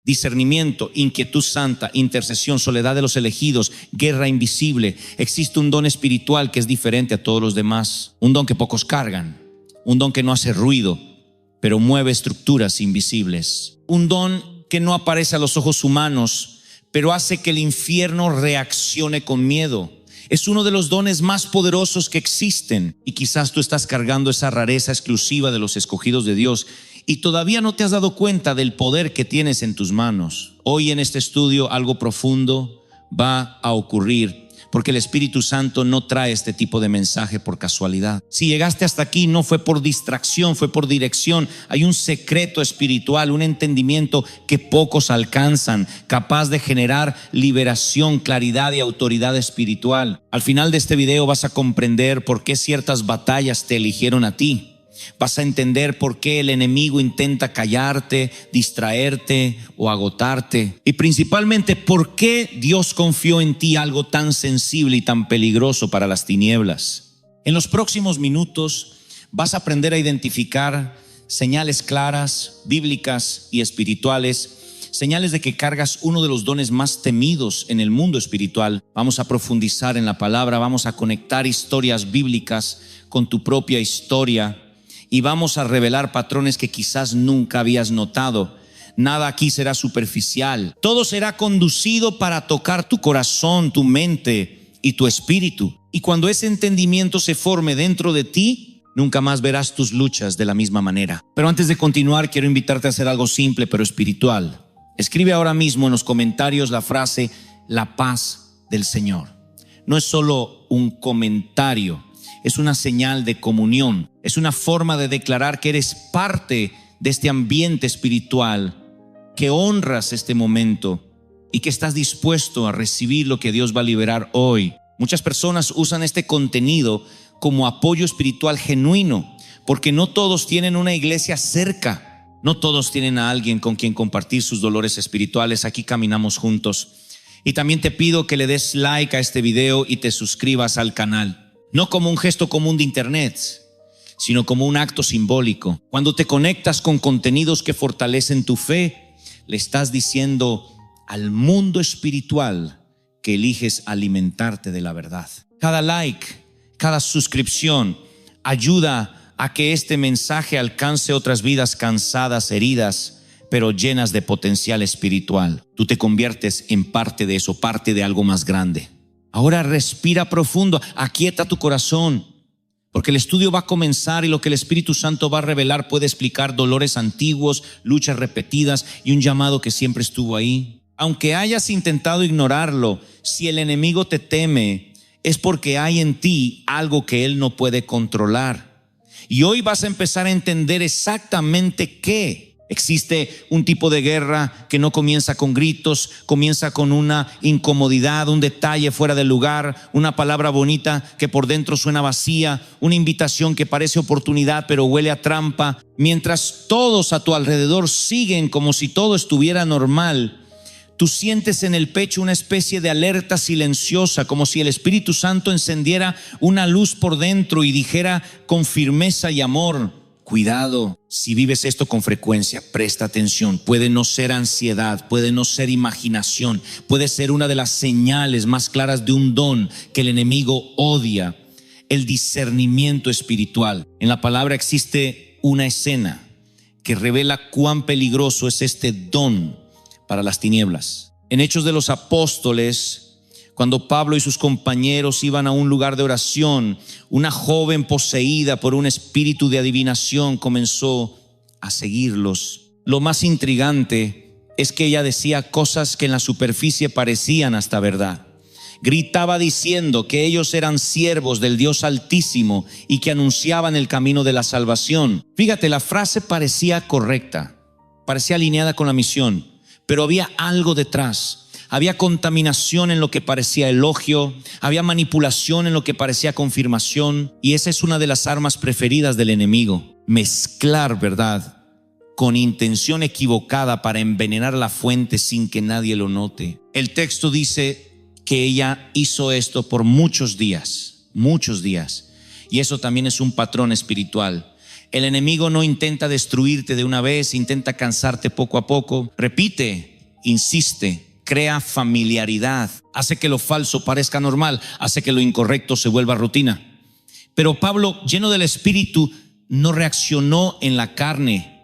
discernimiento, inquietud santa, intercesión, soledad de los elegidos, guerra invisible. Existe un don espiritual que es diferente a todos los demás, un don que pocos cargan, un don que no hace ruido, pero mueve estructuras invisibles, un don que no aparece a los ojos humanos, pero hace que el infierno reaccione con miedo. Es uno de los dones más poderosos que existen, y quizás tú estás cargando esa rareza exclusiva de los escogidos de Dios y todavía no te has dado cuenta del poder que tienes en tus manos. Hoy en este estudio algo profundo va a ocurrir, porque el Espíritu Santo no trae este tipo de mensaje por casualidad. Si llegaste hasta aquí, no fue por distracción, fue por dirección. Hay un secreto espiritual, un entendimiento que pocos alcanzan, capaz de generar liberación, claridad y autoridad espiritual. Al final de este video vas a comprender por qué ciertas batallas te eligieron a ti. Vas a entender por qué el enemigo intenta callarte, distraerte o agotarte, y principalmente por qué Dios confió en ti algo tan sensible y tan peligroso para las tinieblas. En los próximos minutos vas a aprender a identificar señales claras, bíblicas y espirituales, señales de que cargas uno de los dones más temidos en el mundo espiritual. Vamos a profundizar en la palabra, vamos a conectar historias bíblicas con tu propia historia, y vamos a revelar patrones que quizás nunca habías notado. Nada aquí será superficial. Todo será conducido para tocar tu corazón, tu mente y tu espíritu. Y cuando ese entendimiento se forme dentro de ti, nunca más verás tus luchas de la misma manera. Pero antes de continuar, quiero invitarte a hacer algo simple pero espiritual. Escribe ahora mismo en los comentarios la frase: la paz del Señor. No es solo un comentario, es una señal de comunión, es una forma de declarar que eres parte de este ambiente espiritual, que honras este momento y que estás dispuesto a recibir lo que Dios va a liberar hoy. Muchas personas usan este contenido como apoyo espiritual genuino, porque no todos tienen una iglesia cerca, no todos tienen a alguien con quien compartir sus dolores espirituales. Aquí caminamos juntos. Y también te pido que le des like a este video y te suscribas al canal. No como un gesto común de internet, sino como un acto simbólico. Cuando te conectas con contenidos que fortalecen tu fe, le estás diciendo al mundo espiritual que eliges alimentarte de la verdad. Cada like, cada suscripción ayuda a que este mensaje alcance otras vidas cansadas, heridas, pero llenas de potencial espiritual. Tú te conviertes en parte de eso, parte de algo más grande. Ahora respira profundo, aquieta tu corazón, porque el estudio va a comenzar y lo que el Espíritu Santo va a revelar puede explicar dolores antiguos, luchas repetidas y un llamado que siempre estuvo ahí. Aunque hayas intentado ignorarlo, si el enemigo te teme, es porque hay en ti algo que él no puede controlar. Y hoy vas a empezar a entender exactamente qué. Existe un tipo de guerra que no comienza con gritos, comienza con una incomodidad, un detalle fuera de lugar, una palabra bonita que por dentro suena vacía, una invitación que parece oportunidad pero huele a trampa. Mientras todos a tu alrededor siguen como si todo estuviera normal, tú sientes en el pecho una especie de alerta silenciosa, como si el Espíritu Santo encendiera una luz por dentro y dijera con firmeza y amor: cuidado. Si vives esto con frecuencia, presta atención. Puede no ser ansiedad, puede no ser imaginación, puede ser una de las señales más claras de un don que el enemigo odia: el discernimiento espiritual. En la palabra existe una escena que revela cuán peligroso es este don para las tinieblas. En Hechos de los Apóstoles, cuando Pablo y sus compañeros iban a un lugar de oración, una joven poseída por un espíritu de adivinación comenzó a seguirlos. Lo más intrigante es que ella decía cosas que en la superficie parecían hasta verdad. Gritaba diciendo que ellos eran siervos del Dios Altísimo y que anunciaban el camino de la salvación. Fíjate, la frase parecía correcta, parecía alineada con la misión, pero había algo detrás. Había contaminación en lo que parecía elogio, había manipulación en lo que parecía confirmación, y esa es una de las armas preferidas del enemigo: mezclar verdad con intención equivocada para envenenar la fuente sin que nadie lo note. El texto dice que ella hizo esto por muchos días, y eso también es un patrón espiritual. El enemigo no intenta destruirte de una vez, intenta cansarte poco a poco. Repite: insiste, crea familiaridad, hace que lo falso parezca normal, hace que lo incorrecto se vuelva rutina. Pero Pablo, lleno del Espíritu, no reaccionó en la carne,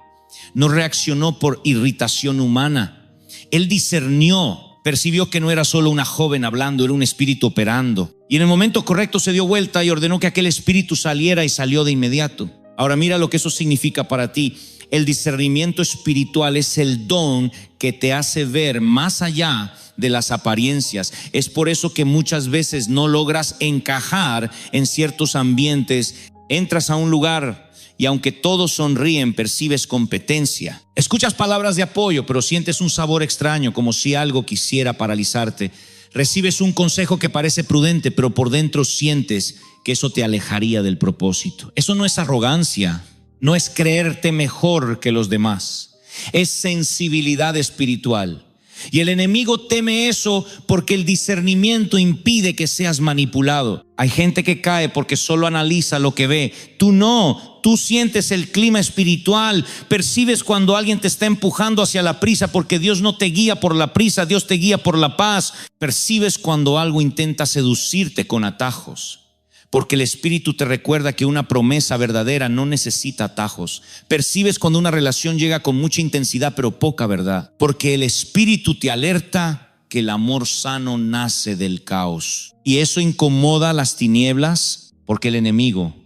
no reaccionó por irritación humana. Él discernió, percibió que no era solo una joven hablando, era un espíritu operando. Y en el momento correcto se dio vuelta y ordenó que aquel espíritu saliera, y salió de inmediato. Ahora mira lo que eso significa para ti. El discernimiento espiritual es el don que te hace ver más allá de las apariencias. Es por eso que muchas veces no logras encajar en ciertos ambientes. Entras a un lugar y aunque todos sonríen, percibes competencia. Escuchas palabras de apoyo, pero sientes un sabor extraño, como si algo quisiera paralizarte. Recibes un consejo que parece prudente, pero por dentro sientes que eso te alejaría del propósito. Eso no es arrogancia, no es creerte mejor que los demás, es sensibilidad espiritual. Y el enemigo teme eso porque el discernimiento impide que seas manipulado. Hay gente que cae porque solo analiza lo que ve. Tú no, tú sientes el clima espiritual, percibes cuando alguien te está empujando hacia la prisa, porque Dios no te guía por la prisa, Dios te guía por la paz. Percibes cuando algo intenta seducirte con atajos, porque el Espíritu te recuerda que una promesa verdadera no necesita atajos. Percibes cuando una relación llega con mucha intensidad pero poca verdad, porque el Espíritu te alerta que el amor sano nace del caos. Y eso incomoda las tinieblas, porque el enemigo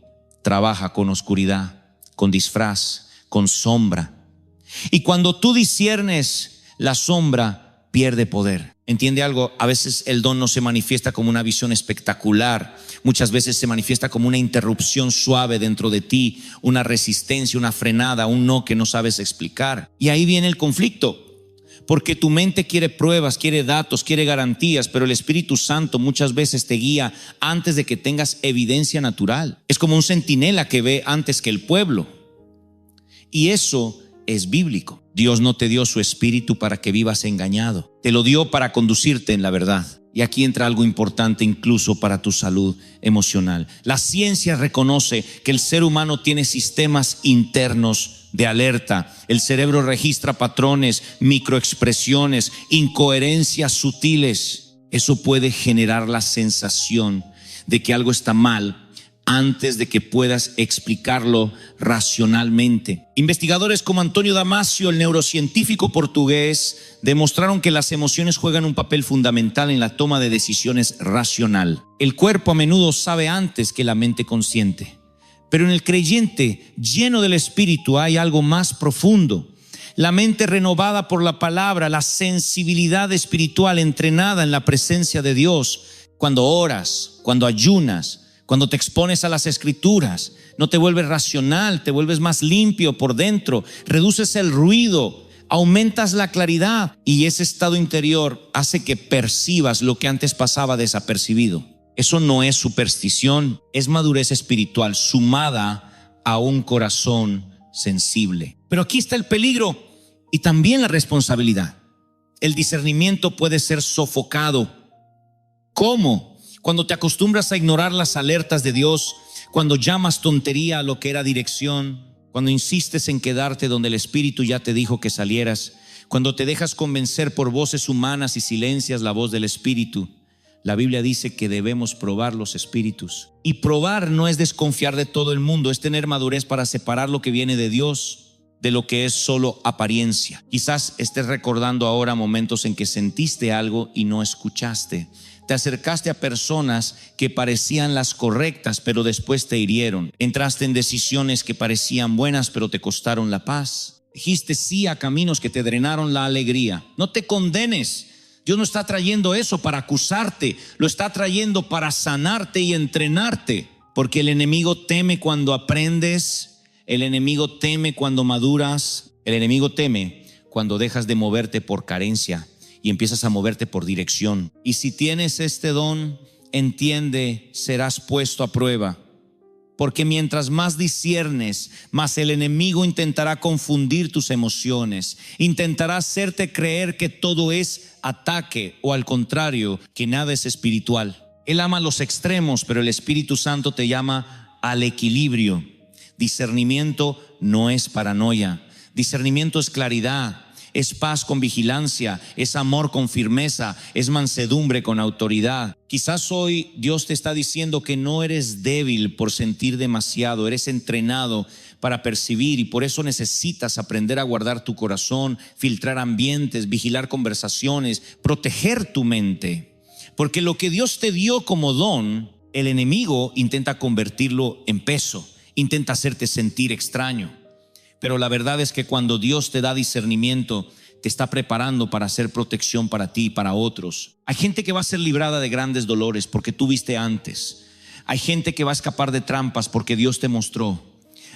trabaja con oscuridad, con disfraz, con sombra. Y cuando tú disciernes la sombra, pierde poder. ¿Entiende algo? A veces el don no se manifiesta como una visión espectacular. Muchas veces se manifiesta como una interrupción suave dentro de ti, una resistencia, una frenada, un no que no sabes explicar. Y ahí viene el conflicto, porque tu mente quiere pruebas, quiere datos, quiere garantías, pero el Espíritu Santo muchas veces te guía antes de que tengas evidencia natural. Es como un centinela que ve antes que el pueblo. Y eso es bíblico. Dios no te dio su espíritu para que vivas engañado. Te lo dio para conducirte en la verdad. Y aquí entra algo importante incluso para tu salud emocional. La ciencia reconoce que el ser humano tiene sistemas internos de alerta. El cerebro registra patrones, microexpresiones, incoherencias sutiles. Eso puede generar la sensación de que algo está mal antes de que puedas explicarlo racionalmente. Investigadores como Antonio Damasio, el neurocientífico portugués, demostraron que las emociones juegan un papel fundamental en la toma de decisiones racional. El cuerpo a menudo sabe antes que la mente consciente, pero en el creyente lleno del Espíritu hay algo más profundo. La mente renovada por la palabra, la sensibilidad espiritual entrenada en la presencia de Dios. Cuando oras, cuando ayunas, cuando te expones a las Escrituras, no te vuelves racional, te vuelves más limpio por dentro, reduces el ruido, aumentas la claridad, y ese estado interior hace que percibas lo que antes pasaba desapercibido. Eso no es superstición, es madurez espiritual sumada a un corazón sensible. Pero aquí está el peligro y también la responsabilidad. El discernimiento puede ser sofocado. ¿Cómo? Cuando te acostumbras a ignorar las alertas de Dios, cuando llamas tontería a lo que era dirección, cuando insistes en quedarte donde el Espíritu ya te dijo que salieras, cuando te dejas convencer por voces humanas y silencias la voz del Espíritu. La Biblia dice que debemos probar los espíritus. Y probar no es desconfiar de todo el mundo, es tener madurez para separar lo que viene de Dios de lo que es solo apariencia. Quizás estés recordando ahora momentos en que sentiste algo y no escuchaste. Te acercaste a personas que parecían las correctas, pero después te hirieron. Entraste en decisiones que parecían buenas, pero te costaron la paz. Dijiste sí a caminos que te drenaron la alegría. No te condenes. Dios no está trayendo eso para acusarte, lo está trayendo para sanarte y entrenarte. Porque el enemigo teme cuando aprendes, el enemigo teme cuando maduras, el enemigo teme cuando dejas de moverte por carencia y empiezas a moverte por dirección. Y si tienes este don, entiende, serás puesto a prueba. Porque mientras más disciernes, más el enemigo intentará confundir tus emociones, intentará hacerte creer que todo es ataque o al contrario, que nada es espiritual. Él ama los extremos, pero el Espíritu Santo te llama al equilibrio. Discernimiento no es paranoia, discernimiento es claridad. es paz con vigilancia, es amor con firmeza, es mansedumbre con autoridad. Quizás hoy Dios te está diciendo que no eres débil por sentir demasiado, eres entrenado para percibir y por eso necesitas aprender a guardar tu corazón, filtrar ambientes, vigilar conversaciones, proteger tu mente. Porque lo que Dios te dio como don, el enemigo intenta convertirlo en peso, intenta hacerte sentir extraño. Pero la verdad es que cuando Dios te da discernimiento, te está preparando para hacer protección para ti y para otros. Hay gente que va a ser librada de grandes dolores porque tú viste antes. Hay gente que va a escapar de trampas porque Dios te mostró.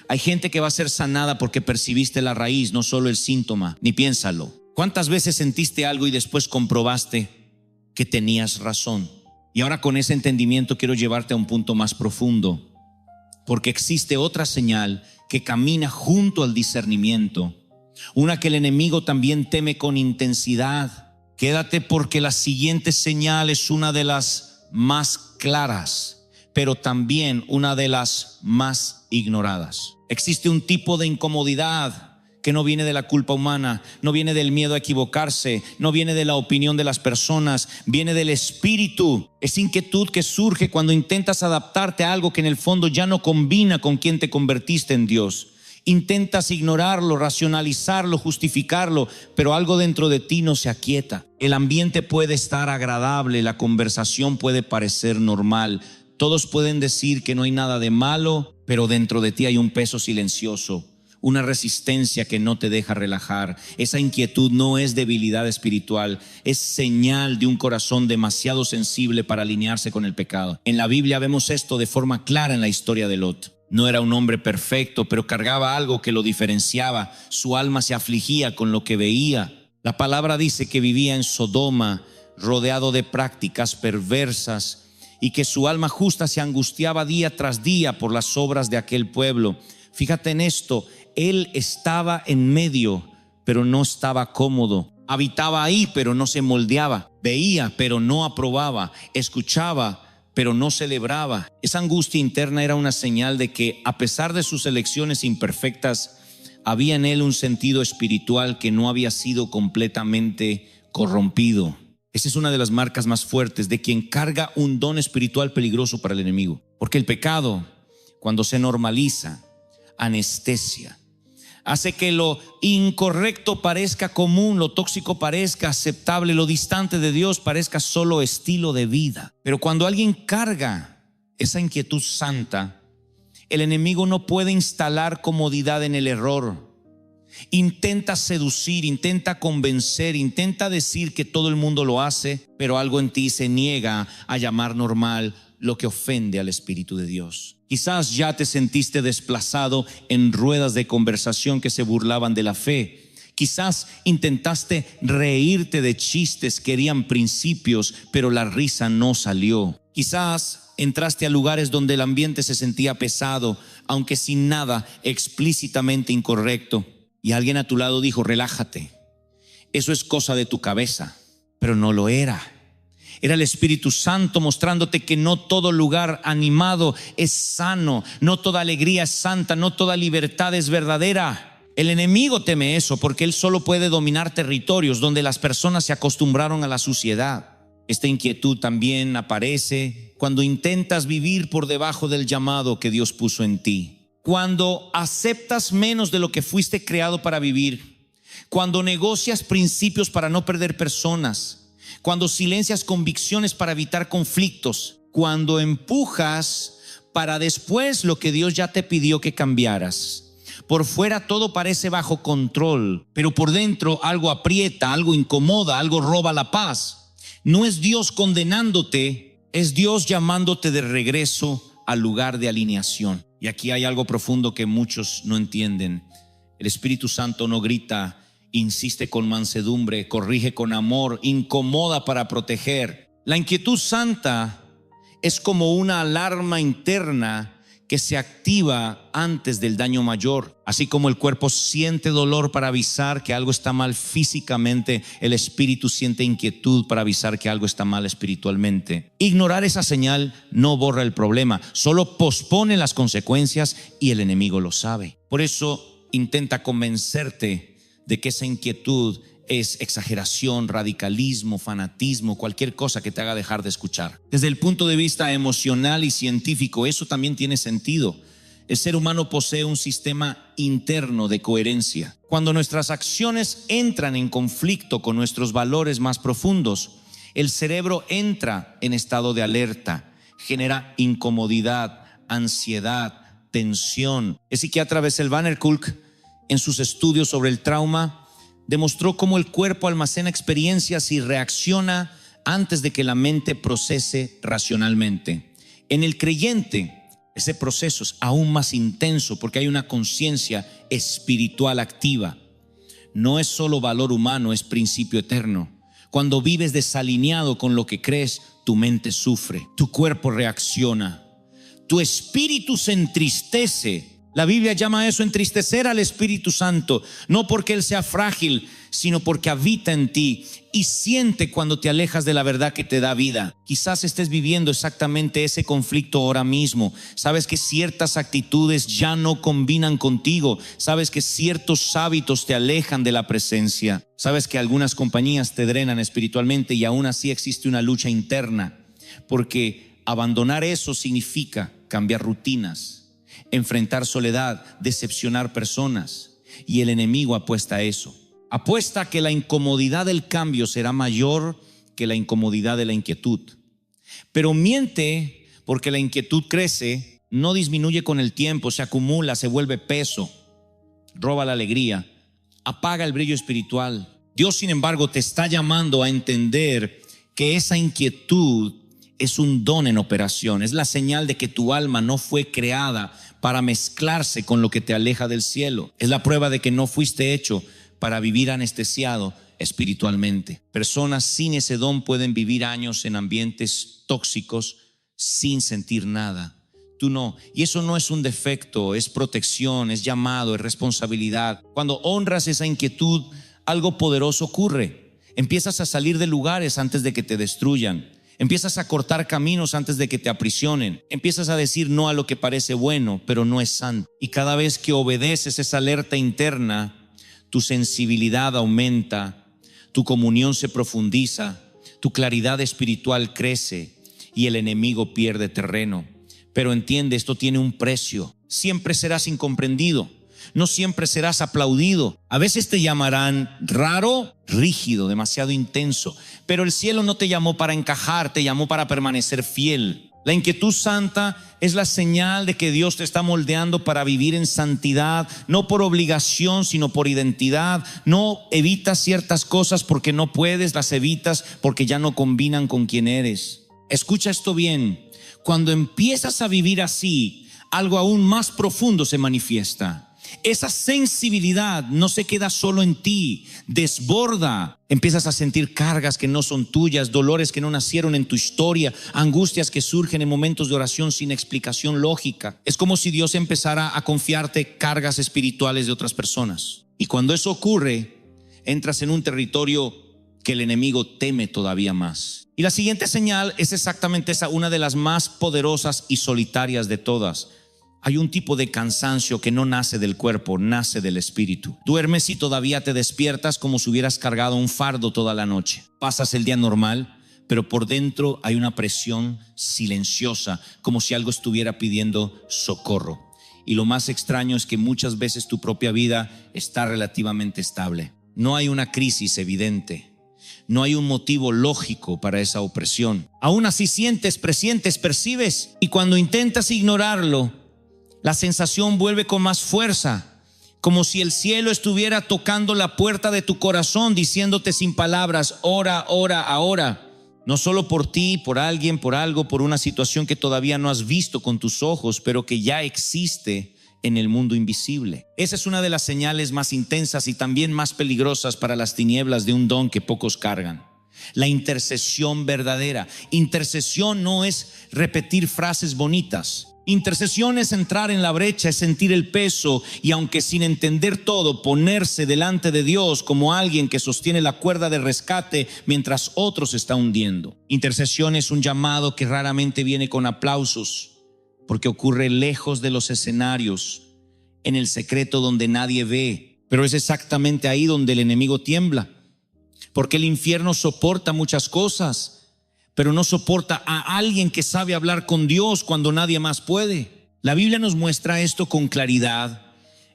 Hay gente que va a ser sanada porque percibiste la raíz, no solo el síntoma, ni piénsalo. ¿Cuántas veces sentiste algo y después comprobaste que tenías razón? Y ahora con ese entendimiento quiero llevarte a un punto más profundo, porque existe otra señal que camina junto al discernimiento, una que el enemigo también teme con intensidad. Quédate porque la siguiente señal es una de las más claras, pero también una de las más ignoradas. Existe un tipo de incomodidad que no viene de la culpa humana, no viene del miedo a equivocarse, no viene de la opinión de las personas, viene del espíritu. Es inquietud que surge cuando intentas adaptarte a algo que en el fondo ya no combina con quien te convertiste en Dios. Intentas ignorarlo, racionalizarlo, justificarlo, pero algo dentro de ti no se aquieta. El ambiente puede estar agradable, la conversación puede parecer normal, todos pueden decir que no hay nada de malo, pero dentro de ti hay un peso silencioso, una resistencia que no te deja relajar. Esa inquietud no es debilidad espiritual, es señal de un corazón demasiado sensible para alinearse con el pecado. En la Biblia vemos esto de forma clara en la historia de Lot. No era un hombre perfecto, pero cargaba algo que lo diferenciaba. Su alma se afligía con lo que veía. La palabra dice que vivía en Sodoma, rodeado de prácticas perversas, y que su alma justa se angustiaba día tras día por las obras de aquel pueblo. Fíjate en esto, él estaba en medio, pero no estaba cómodo. Habitaba ahí, pero no se moldeaba. Veía, pero no aprobaba. Escuchaba, pero no celebraba. Esa angustia interna era una señal de que, a pesar de sus elecciones imperfectas, había en él un sentido espiritual que no había sido completamente corrompido. Esa es una de las marcas más fuertes de quien carga un don espiritual peligroso para el enemigo. Porque el pecado, cuando se normaliza, anestesia, hace que lo incorrecto parezca común, lo tóxico parezca aceptable, lo distante de Dios parezca solo estilo de vida. Pero cuando alguien carga esa inquietud santa, el enemigo no puede instalar comodidad en el error. Intenta seducir, intenta convencer, intenta decir que todo el mundo lo hace, pero algo en ti se niega a llamar normal lo que ofende al Espíritu de Dios. Quizás ya te sentiste desplazado en ruedas de conversación que se burlaban de la fe. Quizás intentaste reírte de chistes que eran principios, pero la risa no salió. Quizás entraste a lugares donde el ambiente se sentía pesado, aunque sin nada explícitamente incorrecto. Y alguien a tu lado dijo: relájate, eso es cosa de tu cabeza. Pero no lo era. Era el Espíritu Santo mostrándote que no todo lugar animado es sano, no toda alegría es santa, no toda libertad es verdadera. El enemigo teme eso porque él solo puede dominar territorios donde las personas se acostumbraron a la suciedad. Esta inquietud también aparece cuando intentas vivir por debajo del llamado que Dios puso en ti. Cuando aceptas menos de lo que fuiste creado para vivir, cuando negocias principios para no perder personas, cuando silencias convicciones para evitar conflictos, cuando empujas para después lo que Dios ya te pidió que cambiaras. Por fuera todo parece bajo control, pero por dentro algo aprieta, algo incomoda, algo roba la paz. No es Dios condenándote, es Dios llamándote de regreso al lugar de alineación. Y aquí hay algo profundo que muchos no entienden. El Espíritu Santo no grita, insiste con mansedumbre, corrige con amor, incomoda para proteger. La inquietud santa es como una alarma interna que se activa antes del daño mayor. Así como el cuerpo siente dolor para avisar que algo está mal físicamente, el espíritu siente inquietud para avisar que algo está mal espiritualmente. Ignorar esa señal no borra el problema, solo pospone las consecuencias y el enemigo lo sabe. Por eso intenta convencerte de que esa inquietud es exageración, radicalismo, fanatismo, cualquier cosa que te haga dejar de escuchar. Desde el punto de vista emocional y científico, eso también tiene sentido. El ser humano posee un sistema interno de coherencia. Cuando nuestras acciones entran en conflicto con nuestros valores más profundos, el cerebro entra en estado de alerta, genera incomodidad, ansiedad, tensión. El psiquiatra Bessel van der Kolk, en sus estudios sobre el trauma, demostró cómo el cuerpo almacena experiencias y reacciona antes de que la mente procese racionalmente. En el creyente, ese proceso es aún más intenso porque hay una conciencia espiritual activa. No es solo valor humano, es principio eterno. Cuando vives desalineado con lo que crees, tu mente sufre, tu cuerpo reacciona, tu espíritu se entristece. La Biblia llama eso entristecer al Espíritu Santo, no porque Él sea frágil, sino porque habita en ti y siente cuando te alejas de la verdad que te da vida. Quizás estés viviendo exactamente ese conflicto ahora mismo. Sabes que ciertas actitudes ya no combinan contigo. Sabes que ciertos hábitos te alejan de la presencia. Sabes que algunas compañías te drenan espiritualmente y aún así existe una lucha interna, porque abandonar eso significa cambiar rutinas, enfrentar soledad, decepcionar personas, y el enemigo apuesta a eso. Apuesta a que la incomodidad del cambio será mayor que la incomodidad de la inquietud. Pero miente porque la inquietud crece, no disminuye con el tiempo, se acumula, se vuelve peso, roba la alegría, apaga el brillo espiritual. Dios, sin embargo, te está llamando a entender que esa inquietud es un don en operación. Es la señal de que tu alma no fue creada para mezclarse con lo que te aleja del cielo. Es la prueba de que no fuiste hecho para vivir anestesiado espiritualmente. Personas sin ese don pueden vivir años en ambientes tóxicos sin sentir nada. Tú no. Y eso no es un defecto, es protección, es llamado, es responsabilidad. Cuando honras esa inquietud, algo poderoso ocurre. Empiezas a salir de lugares antes de que te destruyan. Empiezas a cortar caminos antes de que te aprisionen. Empiezas a decir no a lo que parece bueno, pero no es santo. Y cada vez que obedeces esa alerta interna, tu sensibilidad aumenta, tu comunión se profundiza, tu claridad espiritual crece y el enemigo pierde terreno. Pero entiende, esto tiene un precio. Siempre serás incomprendido, no siempre serás aplaudido. A veces te llamarán raro, rígido, demasiado intenso, pero el cielo no te llamó para encajar, te llamó para permanecer fiel. La inquietud santa es la señal de que Dios te está moldeando para vivir en santidad, no por obligación, sino por identidad. No evitas ciertas cosas porque no puedes, las evitas porque ya no combinan con quien eres. Escucha esto bien. Cuando empiezas a vivir así, algo aún más profundo se manifiesta. Esa sensibilidad no se queda solo en ti, desborda. Empiezas a sentir cargas que no son tuyas, dolores que no nacieron en tu historia, angustias que surgen en momentos de oración sin explicación lógica. Es como si Dios empezara a confiarte cargas espirituales de otras personas. Y cuando eso ocurre, entras en un territorio que el enemigo teme todavía más. Y la siguiente señal es exactamente esa, una de las más poderosas y solitarias de todas. Hay un tipo de cansancio que no nace del cuerpo, nace del espíritu. Duermes y todavía te despiertas como si hubieras cargado un fardo toda la noche. Pasas el día normal, pero por dentro hay una presión silenciosa, como si algo estuviera pidiendo socorro. Y lo más extraño es que muchas veces tu propia vida está relativamente estable. No hay una crisis evidente. No hay un motivo lógico para esa opresión. Aún así sientes, presientes, percibes, y cuando intentas ignorarlo, la sensación vuelve con más fuerza, como si el cielo estuviera tocando la puerta de tu corazón, diciéndote sin palabras: ora, ora, ahora. No solo por ti, por alguien, por algo, por una situación que todavía no has visto con tus ojos, pero que ya existe en el mundo invisible. Esa es una de las señales más intensas y también más peligrosas para las tinieblas de un don que pocos cargan. La intercesión verdadera. Intercesión no es repetir frases bonitas. Intercesión es entrar en la brecha, es sentir el peso y, aunque sin entender todo, ponerse delante de Dios como alguien que sostiene la cuerda de rescate mientras otro se está hundiendo. Intercesión es un llamado que raramente viene con aplausos, porque ocurre lejos de los escenarios, en el secreto donde nadie ve, pero es exactamente ahí donde el enemigo tiembla. Porque el infierno soporta muchas cosas, pero no soporta a alguien que sabe hablar con Dios cuando nadie más puede. La Biblia nos muestra esto con claridad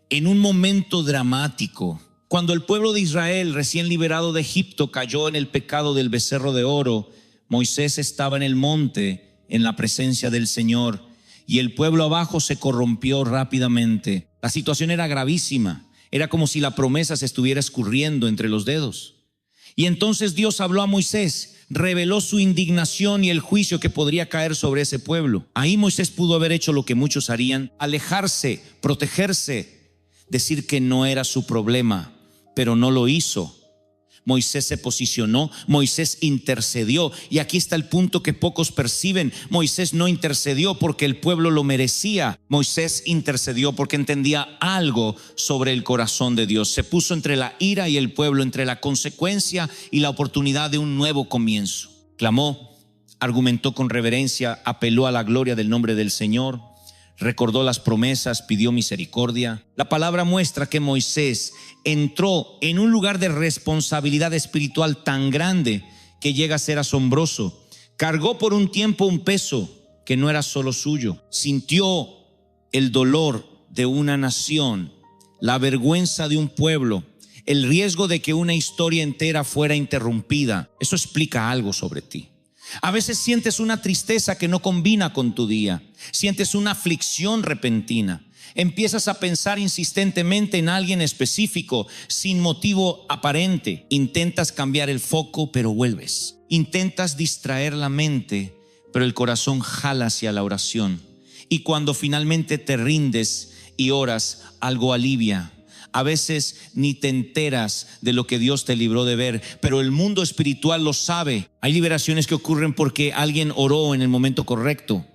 en un momento dramático. Cuando el pueblo de Israel, recién liberado de Egipto, cayó en el pecado del becerro de oro, Moisés estaba en el monte en la presencia del Señor y el pueblo abajo se corrompió rápidamente. La situación era gravísima, era como si la promesa se estuviera escurriendo entre los dedos. Y entonces Dios habló a Moisés, reveló su indignación y el juicio que podría caer sobre ese pueblo. Ahí Moisés pudo haber hecho lo que muchos harían: alejarse, protegerse, decir que no era su problema, pero no lo hizo. Moisés se posicionó, Moisés intercedió, y aquí está el punto que pocos perciben. Moisés no intercedió porque el pueblo lo merecía. Moisés intercedió porque entendía algo sobre el corazón de Dios. Se puso entre la ira y el pueblo, entre la consecuencia y la oportunidad de un nuevo comienzo. Clamó, argumentó con reverencia, apeló a la gloria del nombre del Señor, recordó las promesas, pidió misericordia. La palabra muestra que Moisés entró en un lugar de responsabilidad espiritual tan grande que llega a ser asombroso. Cargó por un tiempo un peso que no era solo suyo. Sintió el dolor de una nación, la vergüenza de un pueblo, el riesgo de que una historia entera fuera interrumpida. Eso explica algo sobre ti. A veces sientes una tristeza que no combina con tu día, sientes una aflicción repentina, empiezas a pensar insistentemente en alguien específico sin motivo aparente, intentas cambiar el foco pero vuelves, intentas distraer la mente pero el corazón jala hacia la oración, y cuando finalmente te rindes y oras, algo alivia. A veces ni te enteras de lo que Dios te libró de ver, pero el mundo espiritual lo sabe. Hay liberaciones que ocurren porque alguien oró en el momento correcto.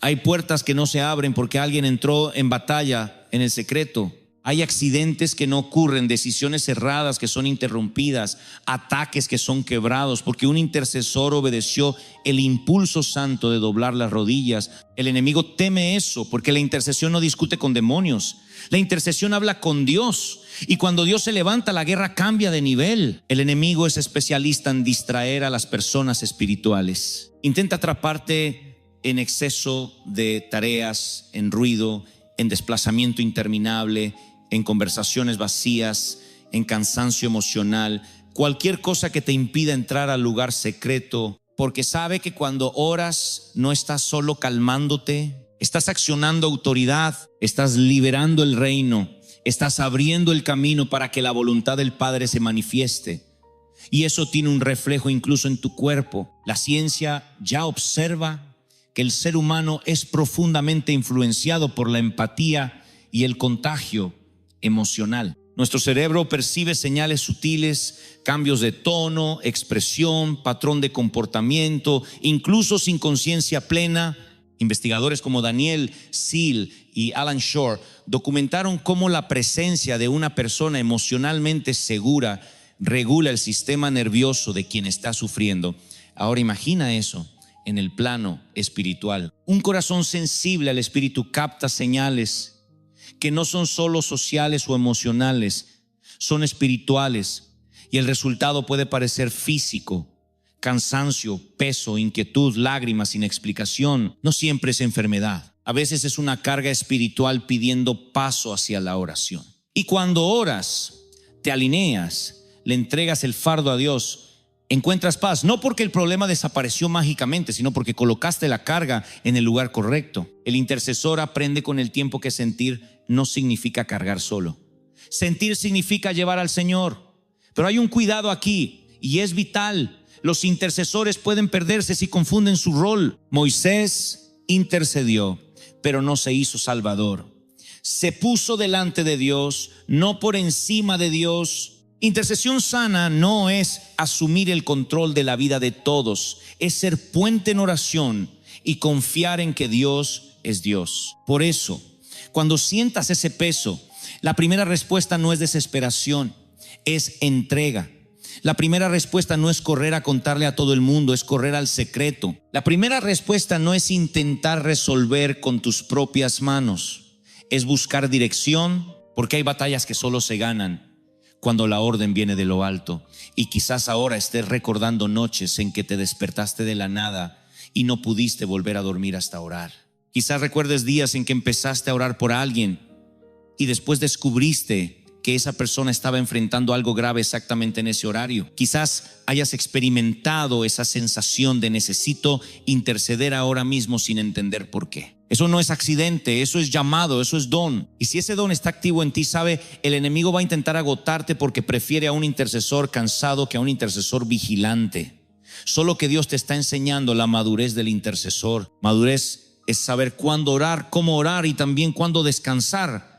Hay puertas que no se abren porque alguien entró en batalla en el secreto. Hay accidentes que no ocurren, decisiones erradas que son interrumpidas, ataques que son quebrados porque un intercesor obedeció el impulso santo de doblar las rodillas. El enemigo teme eso porque la intercesión no discute con demonios. La intercesión habla con Dios, y cuando Dios se levanta, la guerra cambia de nivel. El enemigo es especialista en distraer a las personas espirituales. Intenta atraparte en exceso de tareas, en ruido, en desplazamiento interminable, en conversaciones vacías, en cansancio emocional, cualquier cosa que te impida entrar al lugar secreto, porque sabe que cuando oras no estás solo calmándote, estás accionando autoridad, estás liberando el reino, estás abriendo el camino para que la voluntad del Padre se manifieste. Y eso tiene un reflejo incluso en tu cuerpo. La ciencia ya observa que el ser humano es profundamente influenciado por la empatía y el contagio emocional. Nuestro cerebro percibe señales sutiles, cambios de tono, expresión, patrón de comportamiento, incluso sin conciencia plena. Investigadores como Daniel Seal y Alan Shore documentaron cómo la presencia de una persona emocionalmente segura regula el sistema nervioso de quien está sufriendo. Ahora imagina eso en el plano espiritual. Un corazón sensible al espíritu capta señales que no son solo sociales o emocionales, son espirituales, y el resultado puede parecer físico: cansancio, peso, inquietud, lágrimas sin explicación. No siempre es enfermedad. A veces es una carga espiritual pidiendo paso hacia la oración. Y cuando oras, te alineas, le entregas el fardo a Dios, encuentras paz, no porque el problema desapareció mágicamente, sino porque colocaste la carga en el lugar correcto. El intercesor aprende con el tiempo que sentir no significa cargar solo. Sentir significa llevar al Señor. Pero hay un cuidado aquí, y es vital. Los intercesores pueden perderse si confunden su rol. Moisés intercedió, pero no se hizo salvador. Se puso delante de Dios, no por encima de Dios. Intercesión sana no es asumir el control de la vida de todos, es ser puente en oración y confiar en que Dios es Dios. Por eso, cuando sientas ese peso, la primera respuesta no es desesperación, es entrega. La primera respuesta no es correr a contarle a todo el mundo, es correr al secreto. La primera respuesta no es intentar resolver con tus propias manos, es buscar dirección, porque hay batallas que solo se ganan cuando la orden viene de lo alto. Y quizás ahora estés recordando noches en que te despertaste de la nada y no pudiste volver a dormir hasta orar. Quizás recuerdes días en que empezaste a orar por alguien y después descubriste que esa persona estaba enfrentando algo grave exactamente en ese horario. Quizás hayas experimentado esa sensación de necesito interceder ahora mismo sin entender por qué. Eso no es accidente, eso es llamado, eso es don. Y si ese don está activo en ti, sabe, el enemigo va a intentar agotarte porque prefiere a un intercesor cansado que a un intercesor vigilante. Solo que Dios te está enseñando la madurez del intercesor. Madurez es saber cuándo orar, cómo orar y también cuándo descansar.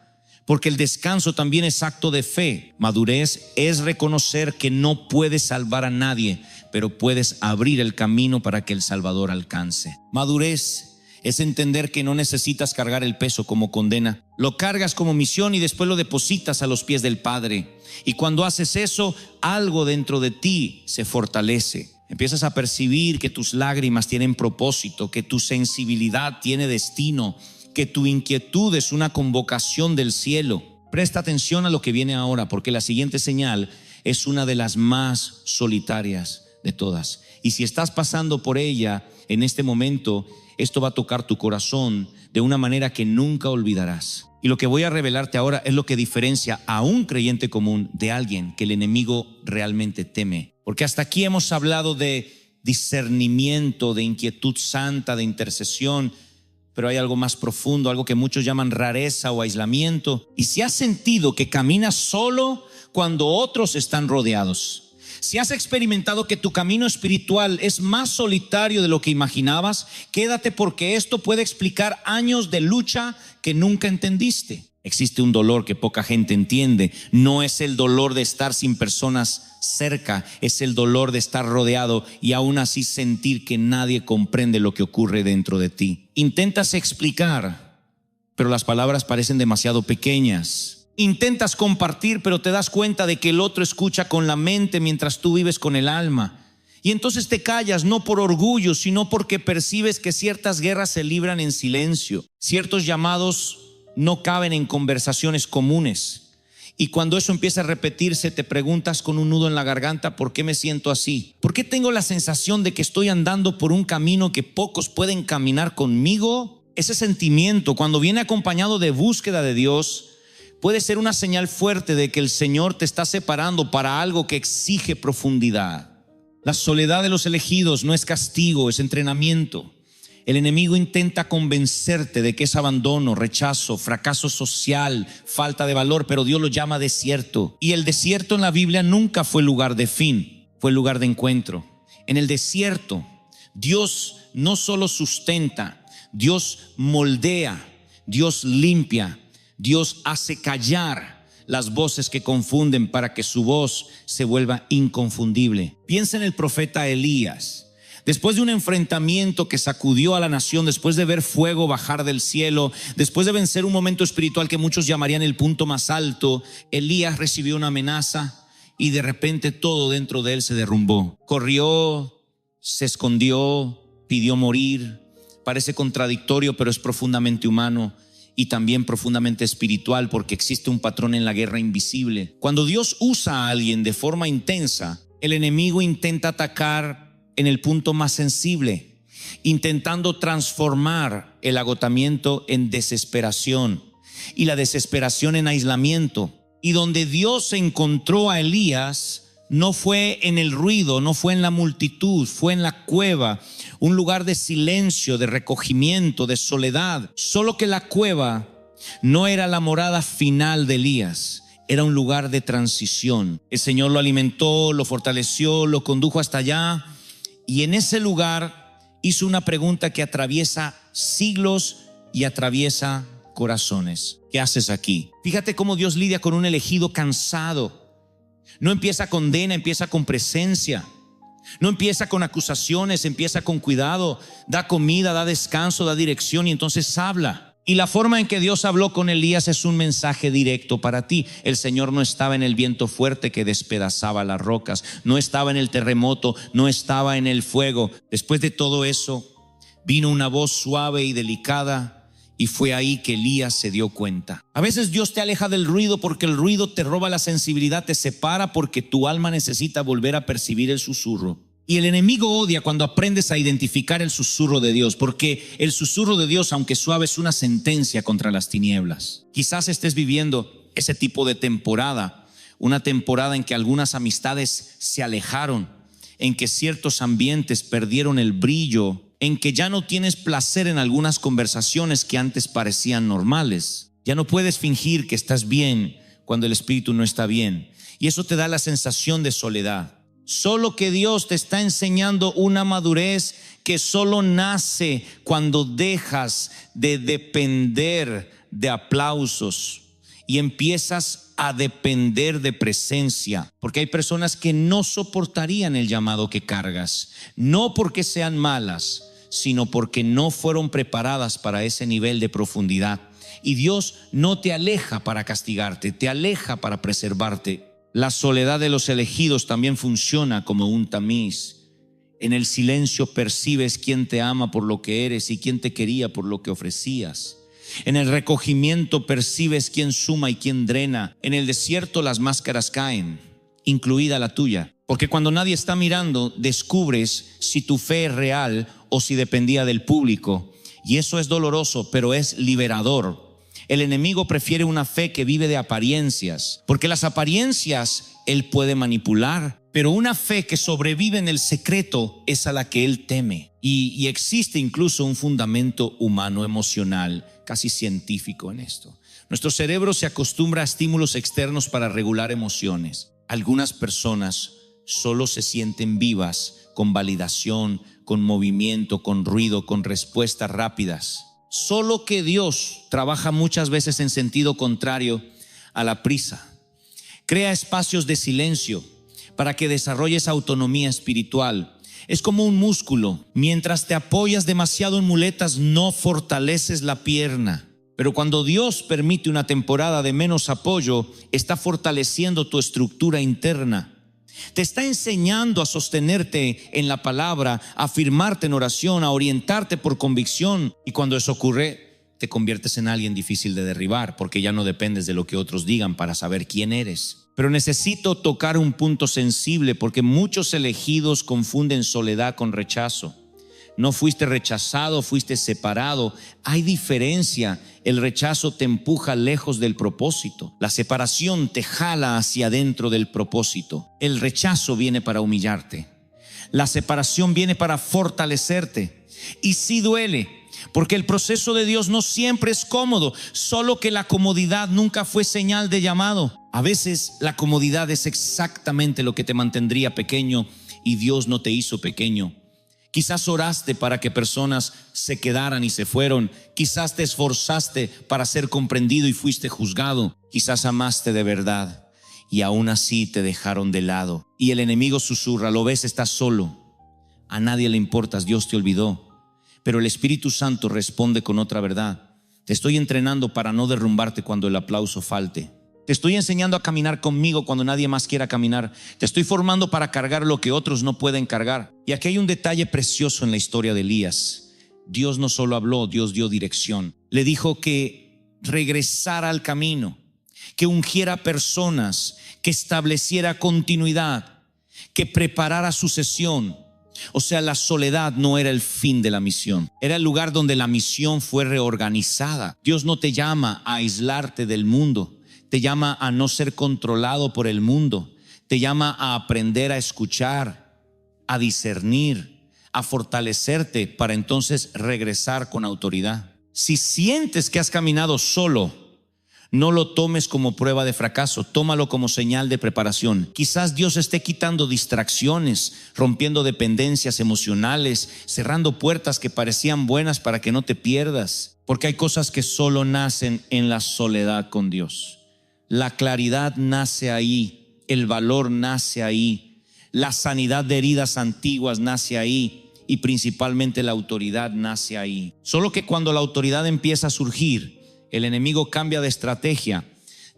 Porque el descanso también es acto de fe. Madurez es reconocer que no puedes salvar a nadie, pero puedes abrir el camino para que el Salvador alcance. Madurez es entender que no necesitas cargar el peso como condena. Lo cargas como misión y después lo depositas a los pies del Padre. Y cuando haces eso, algo dentro de ti se fortalece. Empiezas a percibir que tus lágrimas tienen propósito, que tu sensibilidad tiene destino, que tu inquietud es una convocación del cielo. Presta atención a lo que viene ahora, porque la siguiente señal es una de las más solitarias de todas. Y si estás pasando por ella en este momento, esto va a tocar tu corazón de una manera que nunca olvidarás. Y lo que voy a revelarte ahora es lo que diferencia a un creyente común de alguien que el enemigo realmente teme. Porque hasta aquí hemos hablado de discernimiento, de inquietud santa, de intercesión, pero hay algo más profundo, algo que muchos llaman rareza o aislamiento. Y si has sentido que caminas solo cuando otros están rodeados, si has experimentado que tu camino espiritual es más solitario de lo que imaginabas, quédate, porque esto puede explicar años de lucha que nunca entendiste. Existe un dolor que poca gente entiende. No es el dolor de estar sin personas cerca, es el dolor de estar rodeado y aún así sentir que nadie comprende lo que ocurre dentro de ti. Intentas explicar, pero las palabras parecen demasiado pequeñas. Intentas compartir, pero te das cuenta de que el otro escucha con la mente mientras tú vives con el alma. Y entonces te callas, no por orgullo, sino porque percibes que ciertas guerras se libran en silencio. Ciertos llamados no caben en conversaciones comunes. Y cuando eso empieza a repetirse, te preguntas con un nudo en la garganta: ¿por qué me siento así? ¿Por qué tengo la sensación de que estoy andando por un camino que pocos pueden caminar conmigo? Ese sentimiento, cuando viene acompañado de búsqueda de Dios, puede ser una señal fuerte de que el Señor te está separando para algo que exige profundidad. La soledad de los elegidos no es castigo, es entrenamiento. El enemigo intenta convencerte de que es abandono, rechazo, fracaso social, falta de valor, pero Dios lo llama desierto. Y el desierto en la Biblia nunca fue lugar de fin, fue lugar de encuentro. En el desierto, Dios no solo sustenta, Dios moldea, Dios limpia, Dios hace callar las voces que confunden para que su voz se vuelva inconfundible. Piensa en el profeta Elías. Después de un enfrentamiento que sacudió a la nación, después de ver fuego bajar del cielo, después de vencer un momento espiritual que muchos llamarían el punto más alto, Elías recibió una amenaza y de repente todo dentro de él se derrumbó. Corrió, se escondió, pidió morir. Parece contradictorio, pero es profundamente humano y también profundamente espiritual, porque existe un patrón en la guerra invisible. Cuando Dios usa a alguien de forma intensa, el enemigo intenta atacar en el punto más sensible, intentando transformar el agotamiento en desesperación y la desesperación en aislamiento. Y donde Dios encontró a Elías no fue en el ruido, no fue en la multitud, fue en la cueva, un lugar de silencio, de recogimiento, de soledad. Solo que la cueva no era la morada final de Elías, era un lugar de transición. El Señor lo alimentó, lo fortaleció, lo condujo hasta allá. Y en ese lugar hizo una pregunta que atraviesa siglos y atraviesa corazones. ¿Qué haces aquí? Fíjate cómo Dios lidia con un elegido cansado. No empieza con condena, empieza con presencia. No empieza con acusaciones, empieza con cuidado. Da comida, da descanso, da dirección y entonces habla. Y la forma en que Dios habló con Elías es un mensaje directo para ti. El Señor no estaba en el viento fuerte que despedazaba las rocas, no estaba en el terremoto, no estaba en el fuego. Después de todo eso, vino una voz suave y delicada Y fue ahí que Elías se dio cuenta. A veces Dios te aleja del ruido porque el ruido te roba la sensibilidad, te separa porque tu alma necesita volver a percibir el susurro. Y el enemigo odia cuando aprendes a identificar el susurro de Dios, porque el susurro de Dios, aunque suave, es una sentencia contra las tinieblas. Quizás estés viviendo ese tipo de temporada, una temporada en que algunas amistades se alejaron, en que ciertos ambientes perdieron el brillo, en que ya no tienes placer en algunas conversaciones que antes parecían normales. Ya no puedes fingir que estás bien cuando el espíritu no está bien. Y eso te da la sensación de soledad. Solo que Dios te está enseñando una madurez que solo nace cuando dejas de depender de aplausos y empiezas a depender de presencia. Porque hay personas que no soportarían el llamado que cargas, no porque sean malas, sino porque no fueron preparadas para ese nivel de profundidad. Y Dios no te aleja para castigarte, te aleja para preservarte. La soledad de los elegidos también funciona como un tamiz. En el silencio percibes quién te ama por lo que eres y quién te quería por lo que ofrecías. En el recogimiento percibes quién suma y quién drena. En el desierto las máscaras caen, incluida la tuya. Porque cuando nadie está mirando, descubres si tu fe es real o si dependía del público. Y eso es doloroso, pero es liberador. El enemigo prefiere una fe que vive de apariencias, porque las apariencias él puede manipular, pero una fe que sobrevive en el secreto es a la que él teme. Y existe incluso un fundamento humano, emocional, casi científico en esto. Nuestro cerebro se acostumbra a estímulos externos para regular emociones. Algunas personas solo se sienten vivas con validación, con movimiento, con ruido, con respuestas rápidas. Solo que Dios trabaja muchas veces en sentido contrario a la prisa. Crea espacios de silencio para que desarrolles autonomía espiritual. Es como un músculo. Mientras te apoyas demasiado en muletas, no fortaleces la pierna. Pero cuando Dios permite una temporada de menos apoyo, está fortaleciendo tu estructura interna. Te está enseñando a sostenerte en la palabra, a afirmarte en oración, a orientarte por convicción. Y cuando eso ocurre, te conviertes en alguien difícil de derribar, porque ya no dependes de lo que otros digan para saber quién eres. Pero necesito tocar un punto sensible, porque muchos elegidos confunden soledad con rechazo. No fuiste rechazado, fuiste separado. Hay diferencia. El rechazo te empuja lejos del propósito. La separación te jala hacia adentro del propósito. El rechazo viene para humillarte. La separación viene para fortalecerte. Y sí duele, porque el proceso de Dios no siempre es cómodo. Solo que la comodidad nunca fue señal de llamado. A veces la comodidad es exactamente lo que te mantendría pequeño, y Dios no te hizo pequeño. Quizás oraste para que personas se quedaran y se fueron. Quizás te esforzaste para ser comprendido y fuiste juzgado. Quizás amaste de verdad y aún así te dejaron de lado. Y el enemigo susurra: lo ves, estás solo. A nadie le importas, Dios te olvidó. Pero el Espíritu Santo responde con otra verdad: te estoy entrenando para no derrumbarte cuando el aplauso falte. Te estoy enseñando a caminar conmigo cuando nadie más quiera caminar. Te estoy formando para cargar lo que otros no pueden cargar. Y aquí hay un detalle precioso en la historia de Elías. Dios no solo habló, Dios dio dirección. Le dijo que regresara al camino, que ungiera personas, que estableciera continuidad, que preparara sucesión. O sea, la soledad no era el fin de la misión, era el lugar donde la misión fue reorganizada. Dios no te llama a aislarte del mundo, te llama a no ser controlado por el mundo, te llama a aprender a escuchar, a discernir, a fortalecerte para entonces regresar con autoridad. Si sientes que has caminado solo, no lo tomes como prueba de fracaso, tómalo como señal de preparación. Quizás Dios esté quitando distracciones, rompiendo dependencias emocionales, cerrando puertas que parecían buenas para que no te pierdas, porque hay cosas que solo nacen en la soledad con Dios. La claridad nace ahí, el valor nace ahí, la sanidad de heridas antiguas nace ahí, y principalmente la autoridad nace ahí. Solo que cuando la autoridad empieza a surgir, el enemigo cambia de estrategia,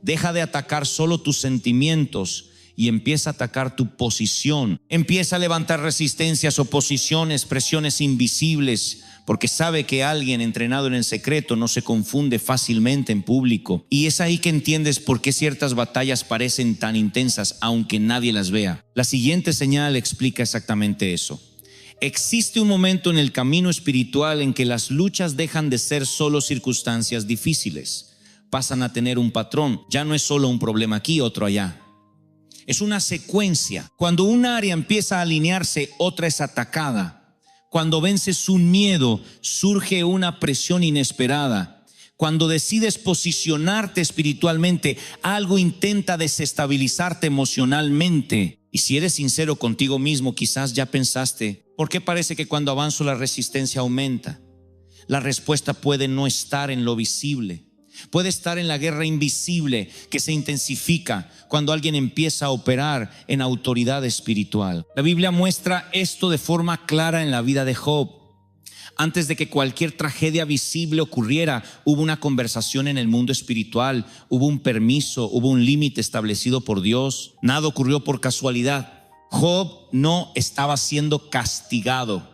deja de atacar solo tus sentimientos y empieza a atacar tu posición. Empieza a levantar resistencias, oposiciones, presiones invisibles porque sabe que alguien entrenado en el secreto no se confunde fácilmente en público. Y es ahí que entiendes por qué ciertas batallas parecen tan intensas aunque nadie las vea. La siguiente señal explica exactamente eso. Existe un momento en el camino espiritual en que las luchas dejan de ser solo circunstancias difíciles, pasan a tener un patrón. Ya no es solo un problema aquí, otro allá. Es una secuencia. Cuando un área empieza a alinearse, otra es atacada. Cuando vences un miedo, surge una presión inesperada. Cuando decides posicionarte espiritualmente, algo intenta desestabilizarte emocionalmente. Y si eres sincero contigo mismo, quizás ya pensaste, ¿por qué parece que cuando avanzo la resistencia aumenta? La respuesta puede no estar en lo visible. Puede estar en la guerra invisible que se intensifica cuando alguien empieza a operar en autoridad espiritual. La Biblia muestra esto de forma clara en la vida de Job. Antes de que cualquier tragedia visible ocurriera, hubo una conversación en el mundo espiritual, hubo un permiso, hubo un límite establecido por Dios. Nada ocurrió por casualidad. Job no estaba siendo castigado,